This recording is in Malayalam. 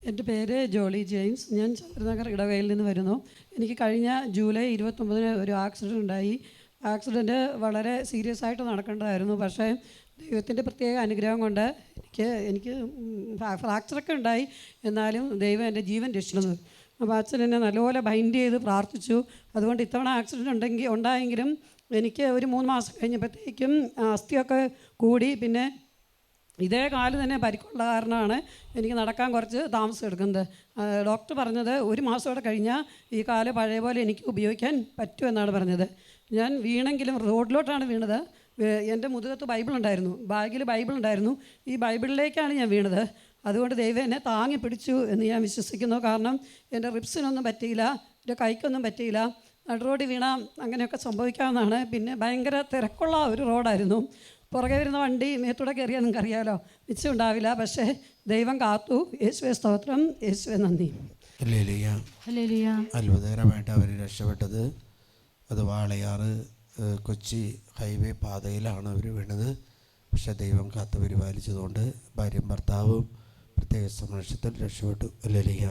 എൻ്റെ പേര് ജോളി ജെയിംസ്. ഞാൻ ചന്ദ്രനഗർ ഇടവകയിൽ നിന്ന് വരുന്നു. എനിക്ക് കഴിഞ്ഞ ജൂലൈ 29 ഒരു ആക്സിഡൻ്റ് ഉണ്ടായി. ആക്സിഡൻറ്റ് വളരെ സീരിയസ് ആയിട്ട് നടക്കേണ്ടതായിരുന്നു. പക്ഷേ ദൈവത്തിൻ്റെ പ്രത്യേക അനുഗ്രഹം കൊണ്ട് എനിക്ക് ഫ്രാക്ചറൊക്കെ ഉണ്ടായി. എന്നാലും ദൈവം എൻ്റെ ജീവൻ രക്ഷിച്ചു. അപ്പോൾ അച്ഛൻ എന്നെ നല്ലപോലെ ബൈൻഡ് ചെയ്ത് പ്രാർത്ഥിച്ചു. അതുകൊണ്ട് ഇത്തവണ ആക്സിഡൻറ്റ് ഉണ്ടായെങ്കിലും എനിക്ക് ഒരു 3 മാസം കഴിഞ്ഞപ്പോഴത്തേക്കും അസ്ഥിയൊക്കെ കൂടി. പിന്നെ ഇതേ കാല് തന്നെ പരിക്കുള്ള കാരണമാണ് എനിക്ക് നടക്കാൻ കുറച്ച് താമസം എടുക്കുന്നത്. ഡോക്ടർ പറഞ്ഞത് 1 മാസത്തോടെ കഴിഞ്ഞാൽ ഈ കാല് പഴയ പോലെ എനിക്ക് ഉപയോഗിക്കാൻ പറ്റുമെന്നാണ് പറഞ്ഞത്. ഞാൻ വീണെങ്കിലും റോഡിലോട്ടാണ് വീണത്. എൻ്റെ മുതുകത്ത് ബൈബിളുണ്ടായിരുന്നു, ബാഗിൽ ബൈബിളുണ്ടായിരുന്നു. ഈ ബൈബിളിലേക്കാണ് ഞാൻ വീണത്. അതുകൊണ്ട് ദൈവം എന്നെ താങ്ങി പിടിച്ചു എന്ന് ഞാൻ വിശ്വസിക്കുന്നു. കാരണം എൻ്റെ റിബ്സിനൊന്നും പറ്റിയില്ല, എൻ്റെ കൈക്കൊന്നും പറ്റിയില്ല. നടുറോഡ് വീണ അങ്ങനെയൊക്കെ സംഭവിക്കാവുന്നതാണ്. പിന്നെ ഭയങ്കര തിരക്കുള്ള ഒരു റോഡായിരുന്നു. പുറകെ വരുന്ന വണ്ടി മേത്തൂടെ കയറിയാൽ നിങ്ങൾക്ക് അറിയാമല്ലോ, മിച്ചം ഉണ്ടാവില്ല. പക്ഷേ ദൈവം കാത്തു. യേശുവേ സ്തോത്രം, യേശുവേ നന്ദി. അത്ഭുതകരമായിട്ട് അവർ രക്ഷപ്പെട്ടത്. അത് വാളയാറ് കൊച്ചി ഹൈവേ പാതയിലാണ് അവർ വീണത്. പക്ഷേ ദൈവം കാത്തു പരിപാലിച്ചതുകൊണ്ട് ഭാര്യയും ഭർത്താവും പ്രത്യേക സംരക്ഷണത്തിൽ രക്ഷപ്പെട്ടു. ഹല്ലേലൂയ.